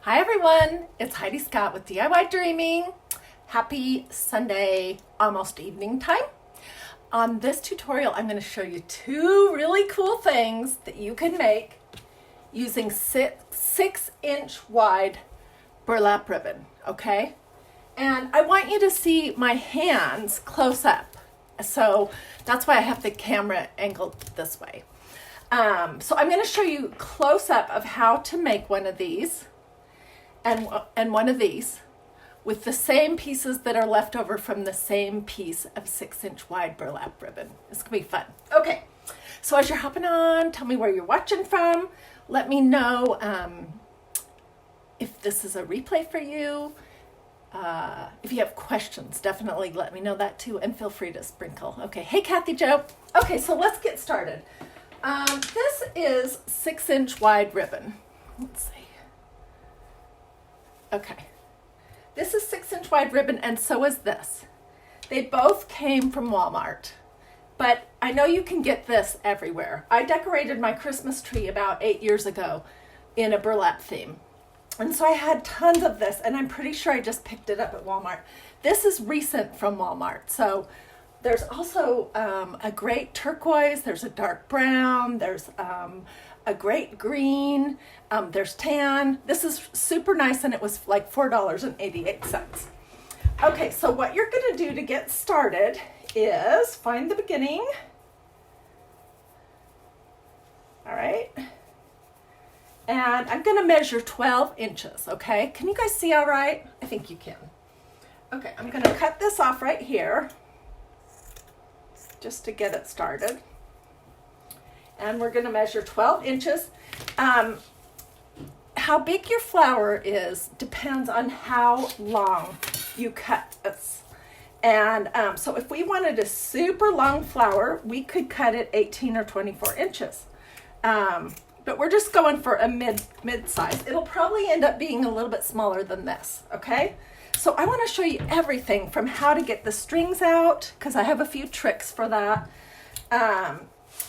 Hi everyone, it's Hiedi Scott with DIY Happy Sunday, almost evening time. On this tutorial, I'm going to show you two really cool things that you can make using 6-inch wide burlap ribbon, okay? And I want you to see my hands close up. So that's why I have the camera angled this way. So I'm going to show you close up of how to make one of these and one of these with the same pieces that are left over from the same piece of 6-inch wide burlap ribbon. It's gonna be fun. Okay, so as you're hopping on, tell me where you're watching from. Let me know if this is a replay for you. If you have questions, definitely let me know that too, and feel free to sprinkle. Okay, hey Kathy Joe. Okay, so let's get started. This is 6-inch wide ribbon. Let's see. Okay, this is 6-inch wide ribbon, and so is this. They both came from Walmart, but I know you can get this everywhere. I decorated my Christmas tree about 8 years ago in a burlap theme. And so I had tons of this, and I'm pretty sure I just picked it up at Walmart. This is recent from Walmart. So there's also a great turquoise, there's a dark brown, there's a great green, there's tan. This is super nice, and it was like $4.88. Okay, so what you're gonna do to get started is find the beginning. All right. And I'm gonna measure 12 inches, okay? Can you guys see all right? I think you can. Okay, I'm gonna cut this off right here just to get it started. And we're gonna measure 12 inches. How big your flower is depends on how long you cut this. And so if we wanted a super long flower, we could cut it 18 or 24 inches. But we're just going for a mid-size. It'll probably end up being a little bit smaller than this, okay? So I wanna show you everything from how to get the strings out, because I have a few tricks for that,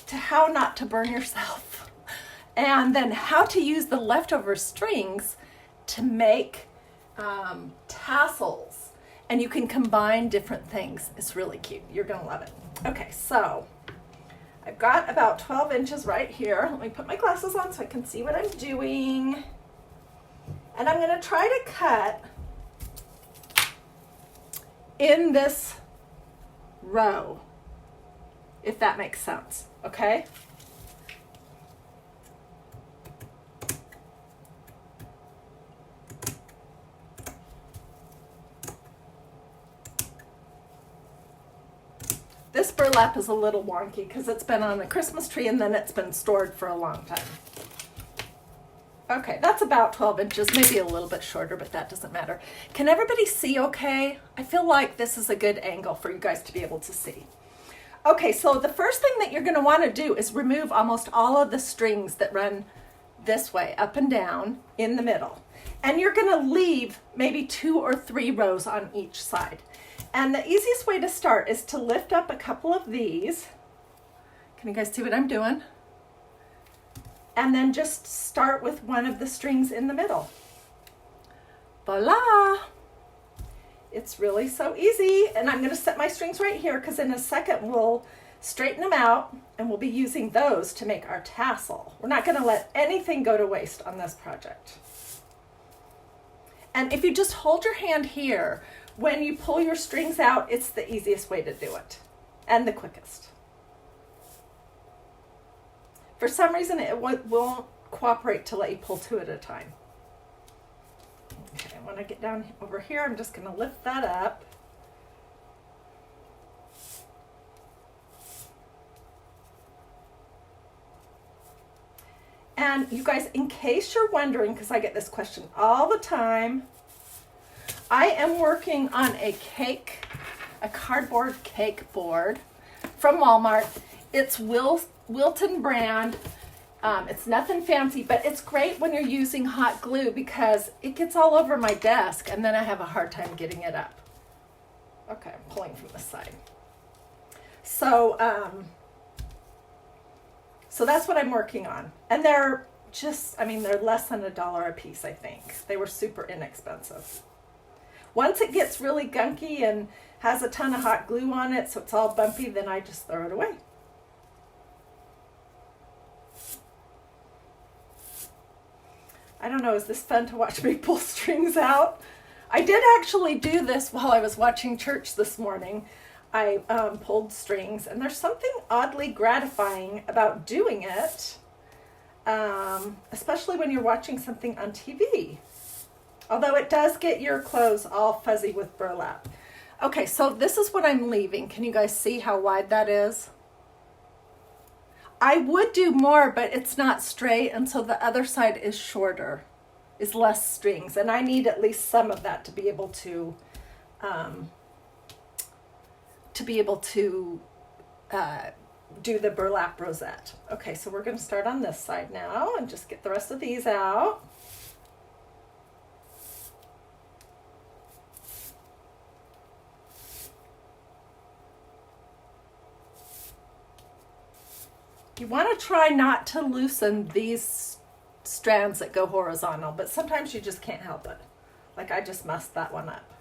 to how not to burn yourself, and then how to use the leftover strings to make tassels. And you can combine different things. It's really cute. You're gonna love it. Okay, so I've got about 12 inches right here. Let me put my glasses on so I can see what I'm doing. And I'm gonna try to cut in this row, if that makes sense, okay? This burlap is a little wonky because it's been on a Christmas tree and then it's been stored for a long time. Okay, that's about 12 inches, maybe a little bit shorter, but that doesn't matter. Can everybody see okay? I feel like this is a good angle for you guys to be able to see. Okay, so the first thing that you're gonna wanna do is remove almost all of the strings that run this way, up and down, in the middle. And you're gonna leave maybe 2 or 3 rows on each side. And the easiest way to start is to lift up a couple of these. Can you guys see what I'm doing? And then just start with one of the strings in the middle. Voila! It's really so easy. And I'm gonna set my strings right here because in a second we'll straighten them out and we'll be using those to make our tassel. We're not gonna let anything go to waste on this project. And if you just hold your hand here, when you pull your strings out, it's the easiest way to do it and the quickest. For some reason, it won't cooperate to let you pull 2 at a time. Okay, when I get down over here, I'm just gonna lift that up. And you guys, in case you're wondering, because I get this question all the time, I am working on a cardboard cake board from Walmart. It's Wilton brand. It's nothing fancy, but it's great when you're using hot glue because it gets all over my desk and then I have a hard time getting it up. Okay, I'm pulling from the side. So, so that's what I'm working on. And they're just, I mean, they're less than $1 a piece, I think. They were super inexpensive. Once it gets really gunky and has a ton of hot glue on it, so it's all bumpy, then I just throw it away. I don't know, is this fun to watch me pull strings out? I did actually do this while I was watching church this morning. I pulled strings, and there's something oddly gratifying about doing it, especially when you're watching something on TV. Although it does get your clothes all fuzzy with burlap. Okay, so this is what I'm leaving. Can you guys see how wide that is? I would do more, but it's not straight, and so the other side is shorter, is less strings, and I need at least some of that to be able to do the burlap rosette. Okay, so we're going to start on this side now and just get the rest of these out. You want to try not to loosen these strands that go horizontal, but sometimes you just can't help it. Like I just messed that one up.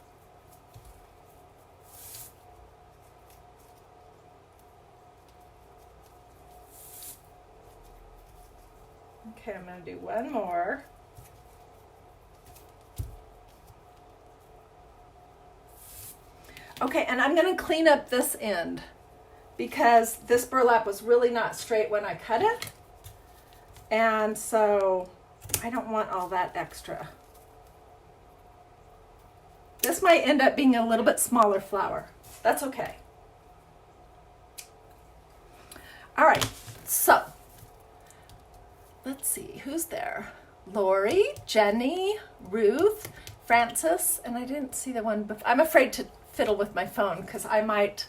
Okay, I'm going to do one more. Okay, and I'm going to clean up this end, because this burlap was really not straight when I cut it, and so I don't want all that extra. This might end up being a little bit smaller flower. That's okay. All right, so let's see, who's there? Lori, Jenny, Ruth, Francis, and I didn't see the one before. I'm afraid to fiddle with my phone because I might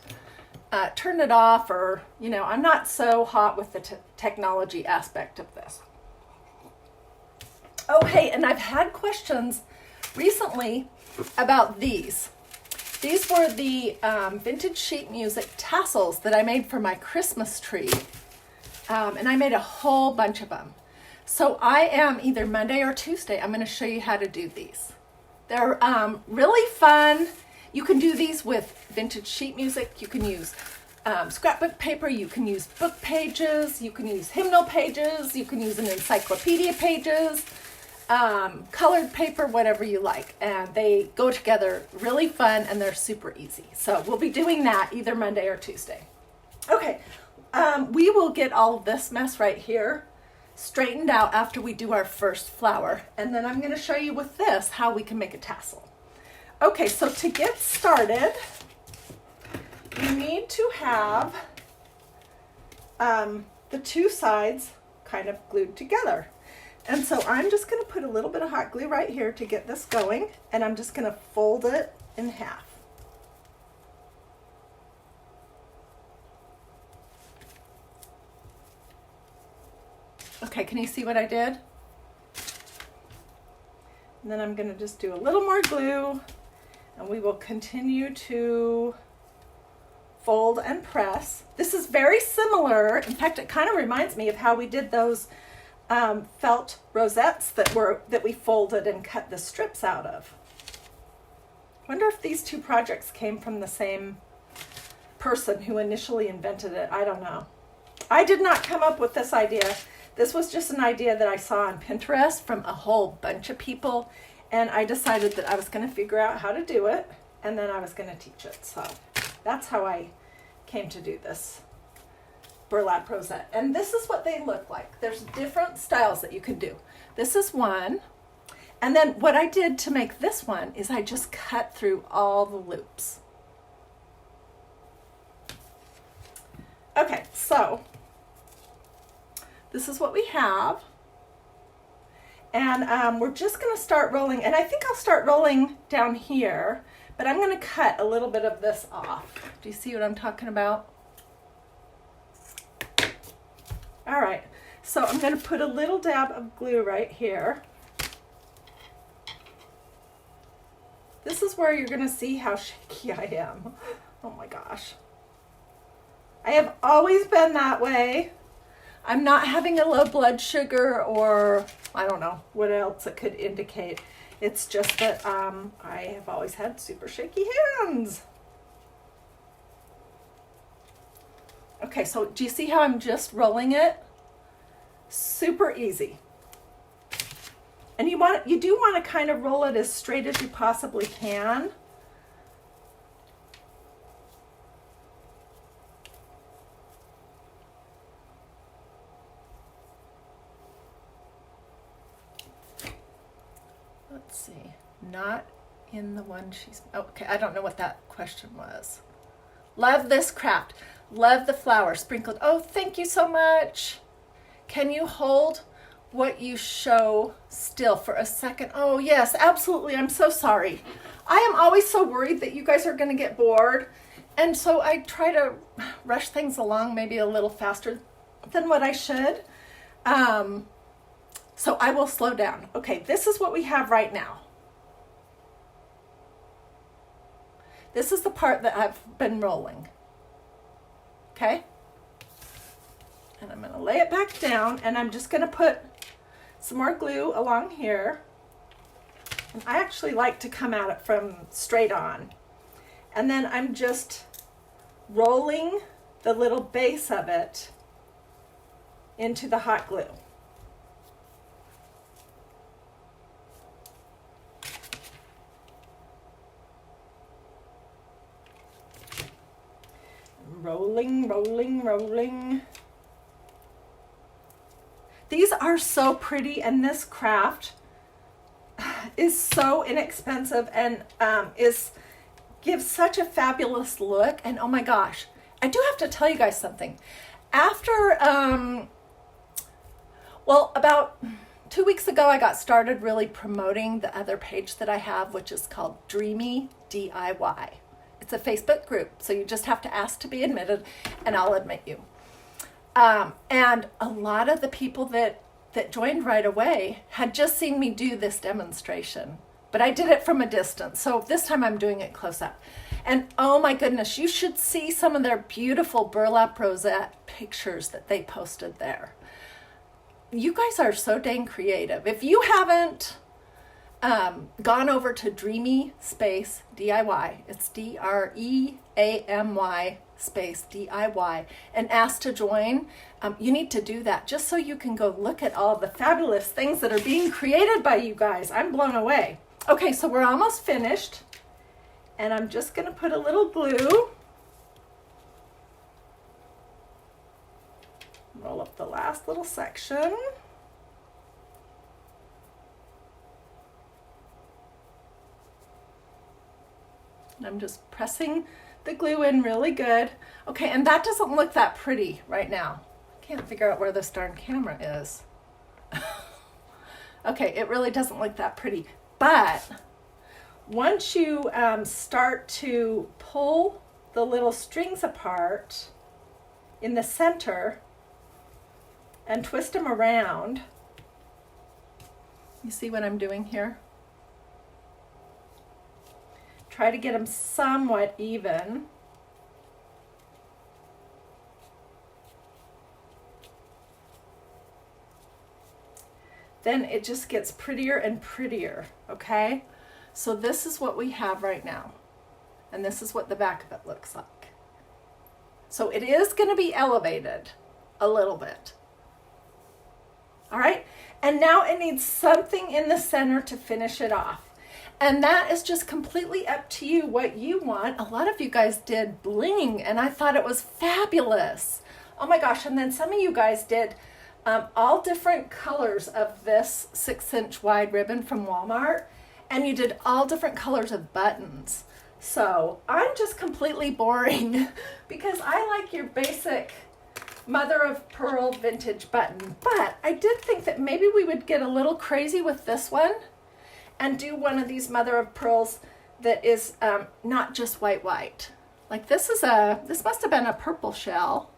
turn it off, or, you know, I'm not so hot with the technology aspect of this. Oh, hey, and I've had questions recently about these. These were the vintage sheet music tassels that I made for my Christmas tree, and I made a whole bunch of them. So I am either Monday or Tuesday, I'm going to show you how to do these. They're really fun. You can do these with vintage sheet music. You can use scrapbook paper. You can use book pages. You can use hymnal pages. You can use an encyclopedia pages, colored paper, whatever you like. And they go together really fun, and they're super easy. So we'll be doing that either Monday or Tuesday. Okay, we will get all of this mess right here straightened out after we do our first flower. And then I'm going to show you with this how we can make a tassel. Okay, so to get started, you need to have the two sides kind of glued together. And so I'm just going to put a little bit of hot glue right here to get this going, and I'm just going to fold it in half. Okay, can you see what I did? And then I'm going to just do a little more glue, and we will continue to fold and press. This is very similar. In fact, it kind of reminds me of how we did those felt rosettes that we folded and cut the strips out of. Wonder if these two projects came from the same person who initially invented it. I don't know. I did not come up with this idea. This was just an idea that I saw on Pinterest from a whole bunch of people, and I decided that I was going to figure out how to do it, and then I was going to teach it. So that's how I came to do this burlap rosette. And this is what they look like. There's different styles that you can do. This is one, and then what I did to make this one is I just cut through all the loops. Okay, so this is what we have, and we're just going to start rolling, and I think I'll start rolling down here, but I'm going to cut a little bit of this off. Do you see what I'm talking about? All right, so I'm going to put a little dab of glue right here. This is where you're going to see how shaky I am. Oh my gosh. I have always been that way. I'm not having a low blood sugar, or I don't know what else it could indicate. It's just that I have always had super shaky hands. Okay, so do you see how I'm just rolling it? Super easy. And you do want to kind of roll it as straight as you possibly can. Let's see, not in the one she's, okay, I don't know what that question was. Love this craft. Love the flower sprinkled. Oh, thank you so much. Can you hold what you show still for a second? Oh, yes, absolutely. I'm so sorry. I am always so worried that you guys are going to get bored. And so I try to rush things along maybe a little faster than what I should. So I will slow down. Okay, this is what we have right now. This is the part that I've been rolling. Okay? And I'm going to lay it back down, and I'm just going to put some more glue along here. And I actually like to come at it from straight on. And then I'm just rolling the little base of it into the hot glue. Rolling, rolling, rolling. These are so pretty, and this craft is so inexpensive and gives such a fabulous look. And oh my gosh, I do have to tell you guys something. After, well, about 2 weeks ago, I got started really promoting the other page that I have, which is called Dreamy DIY. It's a Facebook group, so you just have to ask to be admitted, and I'll admit you. And a lot of the people that joined right away had just seen me do this demonstration, but I did it from a distance. So this time I'm doing it close up. And oh my goodness, you should see some of their beautiful burlap rosette pictures that they posted there. You guys are so dang creative. If you haven't gone over to Dreamy space DIY, it's DREAMY space DIY, and asked to join, you need to do that just so you can go look at all the fabulous things that are being created by you guys. I'm blown away. Okay, so we're almost finished, and I'm just going to put a little glue, roll up the last little section. I'm just pressing the glue in really good. Okay, and that doesn't look that pretty right now. I can't figure out where this darn camera is. Okay, it really doesn't look that pretty. But once you start to pull the little strings apart in the center and twist them around, you see what I'm doing here? Try to get them somewhat even. Then it just gets prettier and prettier, okay? So this is what we have right now. And this is what the back of it looks like. So it is going to be elevated a little bit. All right? And now it needs something in the center to finish it off. And that is just completely up to you what you want. A lot of you guys did bling, and I thought it was fabulous. Oh my gosh, and then some of you guys did all different colors of this 6-inch wide ribbon from Walmart, and you did all different colors of buttons. So I'm just completely boring because I like your basic mother of pearl vintage button, but I did think that maybe we would get a little crazy with this one and do one of these mother of pearls that is not just white. Like this must have been a purple shell.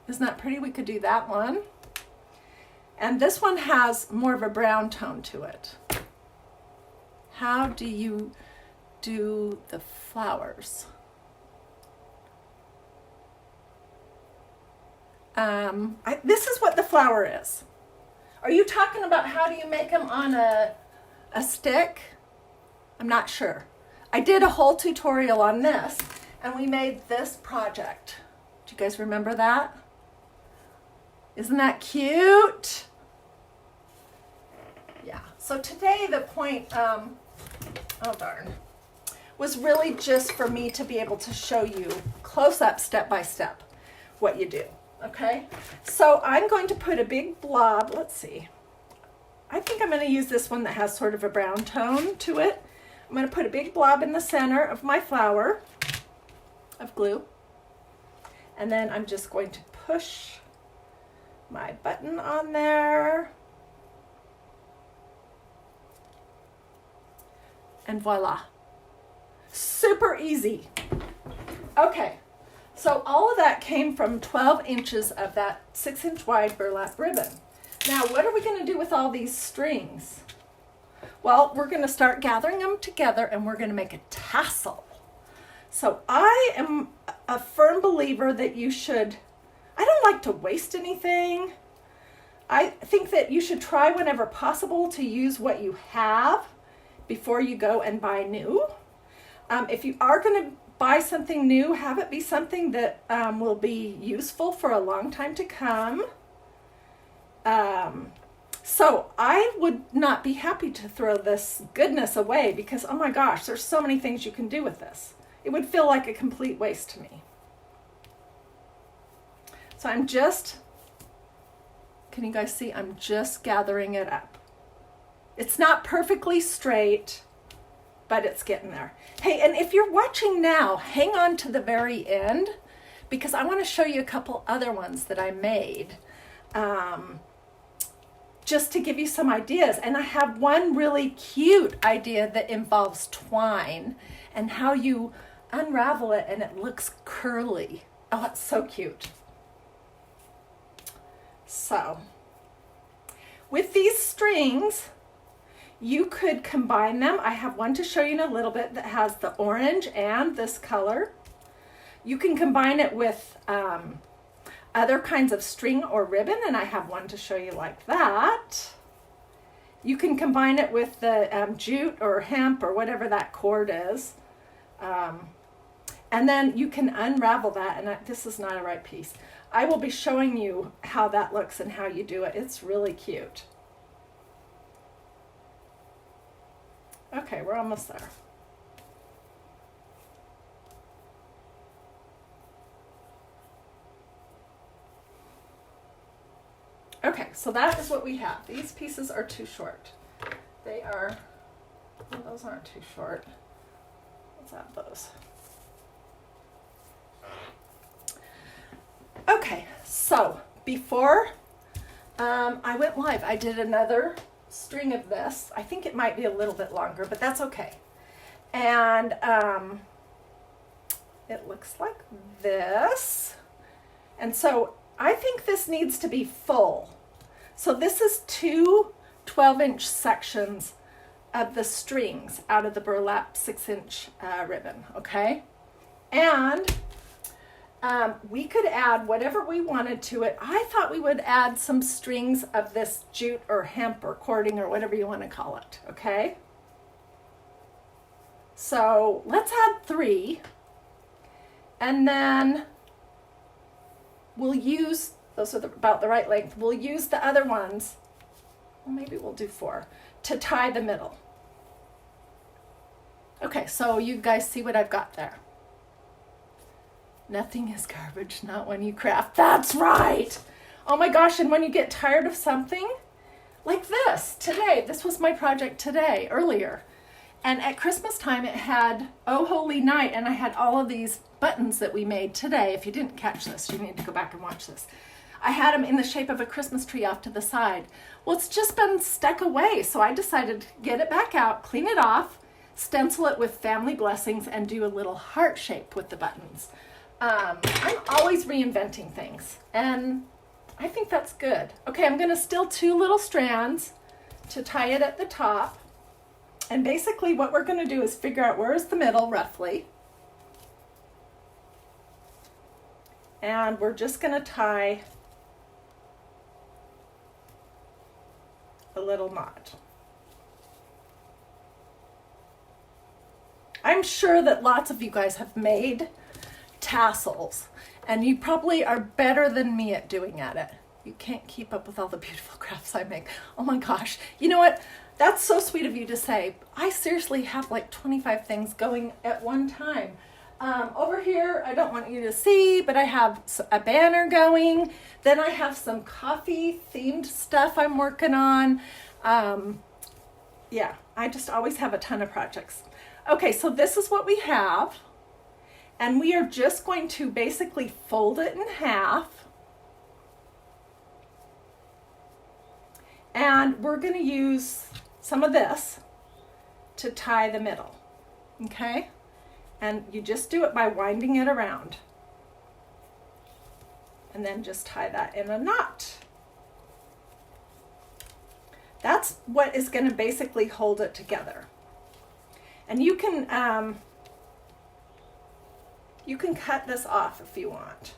Isn't that pretty? We could do that one. And this one has more of a brown tone to it. How do you do the flowers? This is what the flower is. Are you talking about how do you make them on a stick? I'm not sure. I did a whole tutorial on this, and we made this project. Do you guys remember that? Isn't that cute? Yeah, so today the point, oh darn, was really just for me to be able to show you close up, step by step, what you do, okay? So I'm going to put a big blob, let's see. I think I'm gonna use this one that has sort of a brown tone to it. I'm gonna put a big blob in the center of my flower of glue. And then I'm just going to push my button on there. And voila. Super easy. Okay, so all of that came from 12 inches of that 6-inch wide burlap ribbon. Now, what are we going to do with all these strings? Well, we're going to start gathering them together and we're going to make a tassel. So I am a firm believer that you should, I don't like to waste anything. I think that you should try whenever possible to use what you have before you go and buy new. If you are going to buy something new, have it be something that will be useful for a long time to come. So I would not be happy to throw this goodness away because, oh my gosh, there's so many things you can do with this. It would feel like a complete waste to me. So I'm just, can you guys see? I'm just gathering it up. It's not perfectly straight, but it's getting there. Hey, and if you're watching now, hang on to the very end because I want to show you a couple other ones that I made just to give you some ideas. And I have one really cute idea that involves twine and how you unravel it and it looks curly. Oh, it's so cute. So, with these strings, you could combine them. I have one to show you in a little bit that has the orange and this color. You can combine it with other kinds of string or ribbon, and I have one to show you like that. You can combine it with the jute or hemp or whatever that cord is. And then you can unravel that, and this is not a right piece. I will be showing you how that looks and how you do it. It's really cute. Okay, we're almost there. Okay, so that is what we have. These pieces are too short. They are, well, those aren't too short. Let's add those. Okay, so before I went live, I did another string of this. I think it might be a little bit longer, but that's okay. And it looks like this. And so I think this needs to be full. So this is two 12-inch sections of the strings out of the burlap 6-inch ribbon, okay? And we could add whatever we wanted to it. I thought we would add some strings of this jute or hemp or cording or whatever you want to call it, okay? So let's add 3. And then we'll use, those are about the right length, we'll use the other ones, well, maybe we'll do 4, to tie the middle. Okay, so you guys see what I've got there. Nothing is garbage, not when you craft. That's right! Oh my gosh, and when you get tired of something, like this, today, this was my project today, earlier. And at Christmas time, it had Oh Holy Night, and I had all of these buttons that we made today. If you didn't catch this, you need to go back and watch this. I had them in the shape of a Christmas tree off to the side. Well, it's just been stuck away, so I decided to get it back out, clean it off, stencil it with family blessings, and do a little heart shape with the buttons. I'm always reinventing things, and I think that's good. Okay, I'm gonna still 2 little strands to tie it at the top. And basically what we're gonna do is figure out where is the middle, roughly. And we're just gonna tie a little knot. I'm sure that lots of you guys have made tassels, and you probably are better than me at doing it. You can't keep up with all the beautiful crafts I make. Oh my gosh. You know what? That's so sweet of you to say. I seriously have like 25 things going at one time. Over here, I don't want you to see, but I have a banner going. Then I have some coffee themed stuff I'm working on. Yeah, I just always have a ton of projects. Okay, so this is what we have. And we are just going to basically fold it in half. And we're going to use some of this to tie the middle, okay? And you just do it by winding it around. And then just tie that in a knot. That's what is going to basically hold it together. And you can cut this off if you want,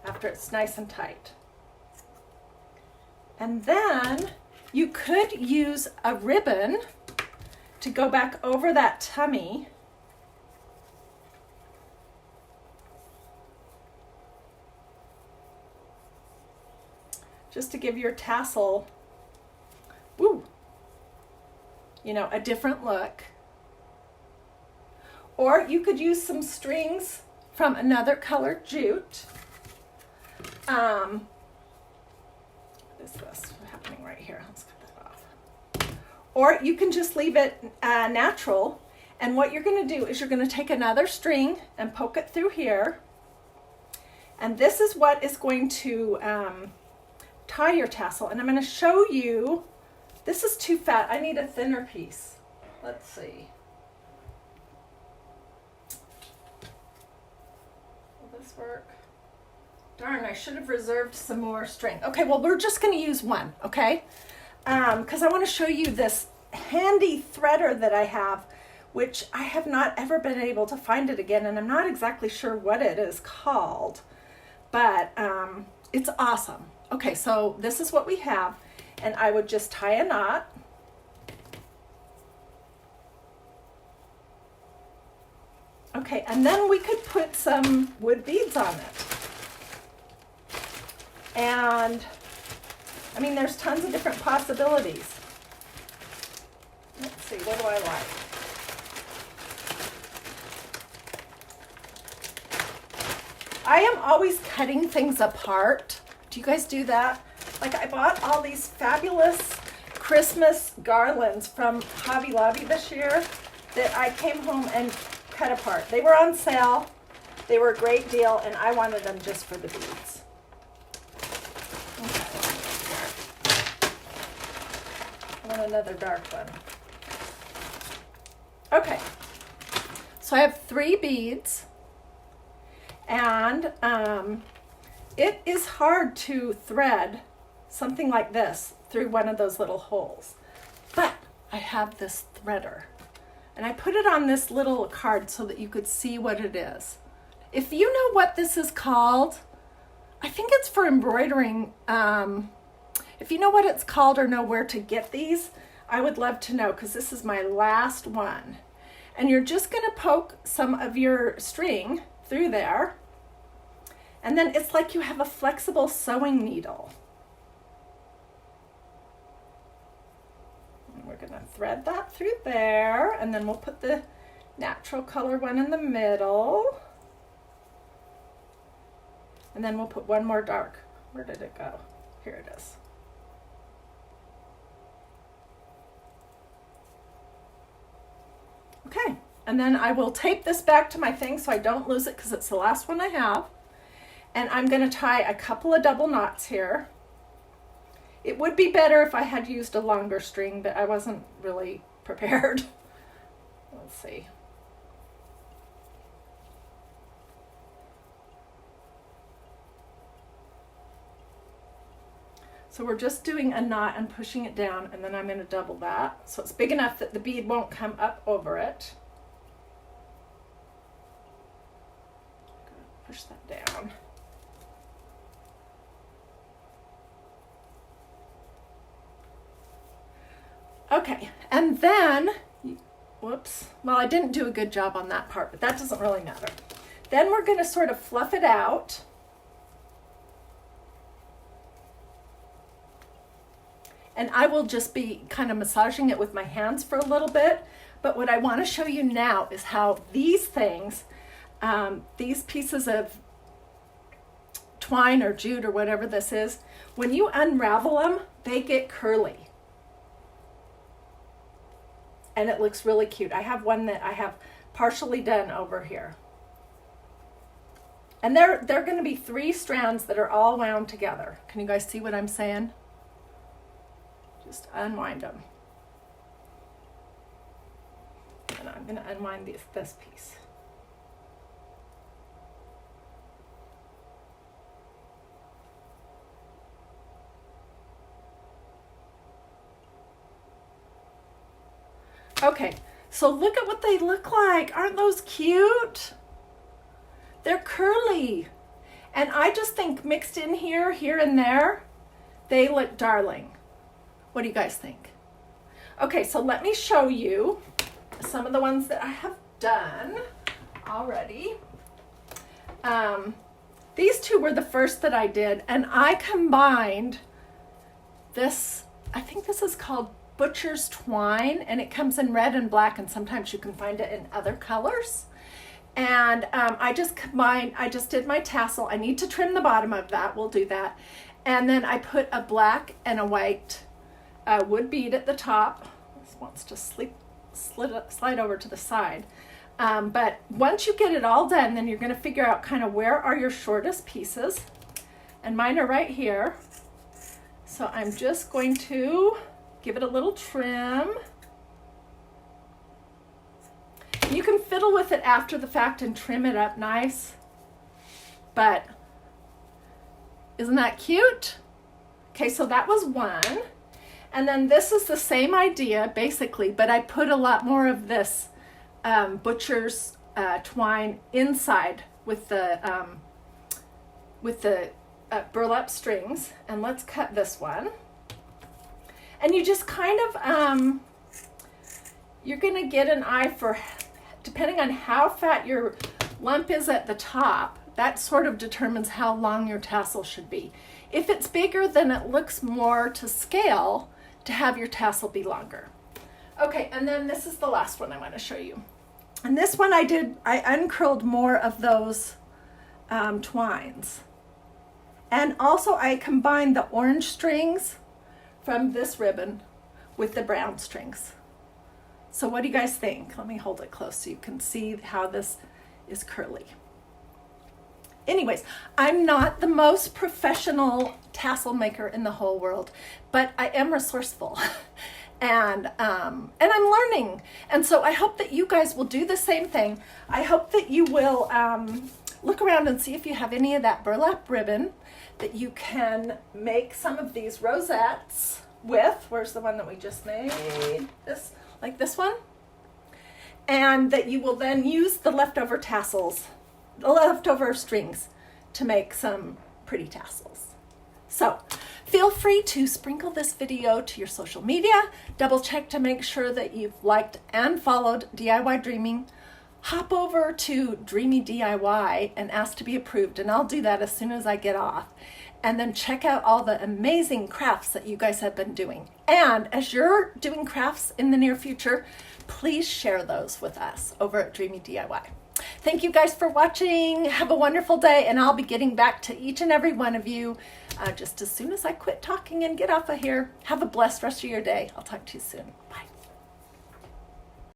after it's nice and tight. And then you could use a ribbon to go back over that tummy. Just to give your tassel, woo, you know, a different look. Or you could use some strings from another colored jute. What is this happening right here? Let's cut that off. Or you can just leave it natural. And what you're going to do is you're going to take another string and poke it through here. And this is what is going to tie your tassel. And I'm going to show you, this is too fat. I need a thinner piece. Let's see. Will this work? Darn, I should have reserved some more string. Okay, well, we're just going to use one, okay? Because I want to show you this handy threader that I have, which I have not ever been able to find it again, and I'm not exactly sure what it is called, but it's awesome. Okay, so this is what we have, and I would just tie a knot. Okay, and then we could put some wood beads on it. And, I mean, there's tons of different possibilities. Let's see, what do I like? I am always cutting things apart. Do you guys do that? Like, I bought all these fabulous Christmas garlands from Hobby Lobby this year that I came home and cut apart. They were on sale. They were a great deal, and I wanted them just for the beads. Another dark one. Okay, so I have 3 beads, and it is hard to thread something like this through one of those little holes, but I have this threader, and I put it on this little card so that you could see what it is. If you know what this is called, I think it's for embroidering. If you know what it's called or know where to get these, I would love to know, because this is my last one. And you're just going to poke some of your string through there. And then it's like you have a flexible sewing needle. And we're going to thread that through there. And then we'll put the natural color one in the middle. And then we'll put one more dark. Where did it go? Here it is. Okay, and then I will tape this back to my thing so I don't lose it, because it's the last one I have. And I'm going to tie a couple of double knots here. It would be better if I had used a longer string, but I wasn't really prepared. Let's see. So we're just doing a knot and pushing it down, and then I'm going to double that. So it's big enough that the bead won't come up over it. Push that down. Okay, and then, whoops, well, I didn't do a good job on that part, but that doesn't really matter. Then we're going to sort of fluff it out. And I will just be kind of massaging it with my hands for a little bit. But what I want to show you now is how these things, these pieces of twine or jute or whatever this is, when you unravel them, they get curly. And it looks really cute. I have one that I have partially done over here. And they're going to be 3 strands that are all wound together. Can you guys see what I'm saying? Just unwind them. And I'm going to unwind this piece. Okay, so look at what they look like. Aren't those cute? They're curly. And I just think mixed in here and there, they look darling. What do you guys think? Okay, so let me show you some of the ones that I have done already. These 2 were the first that I did, and I combined this, I think this is called butcher's twine, and it comes in red and black, and sometimes you can find it in other colors. And I just did my tassel. I need to trim the bottom of that. We'll do that. And then I put a black and a white wood bead at the top. This wants to slide over to the side. But once you get it all done, then you're going to figure out kind of where are your shortest pieces. And mine are right here. So I'm just going to give it a little trim. You can fiddle with it after the fact and trim it up nice. But isn't that cute? Okay, so that was one. And then this is the same idea, basically, but I put a lot more of this butcher's twine inside with the burlap strings. And let's cut this one. And you just kind of, you're going to get an eye for, depending on how fat your lump is at the top, that sort of determines how long your tassel should be. If it's bigger, then it looks more to scale to have your tassel be longer. Okay, and then this is the last one I want to show you. And this one I uncurled more of those twines. And also I combined the orange strings from this ribbon with the brown strings. So what do you guys think? Let me hold it close so you can see how this is curly. Anyways, I'm not the most professional tassel maker in the whole world, but I am resourceful. And I'm learning. And so I hope that you guys will do the same thing. I hope that you will look around and see if you have any of that burlap ribbon that you can make some of these rosettes with. Where's the one that we just made? This, like this one. And that you will then use the leftover tassels, the leftover strings, to make some pretty tassels. So feel free to sprinkle this video to your social media. Double check to make sure that you've liked and followed DIY Dreaming. Hop over to Dreamy DIY and ask to be approved, and I'll do that as soon as I get off. And then check out all the amazing crafts that you guys have been doing. And as you're doing crafts in the near future, please share those with us over at Dreamy DIY. Thank you guys for watching. Have a wonderful day, and I'll be getting back to each and every one of you just as soon as I quit talking and get off of here. Have a blessed rest of your day. I'll talk to you soon. Bye.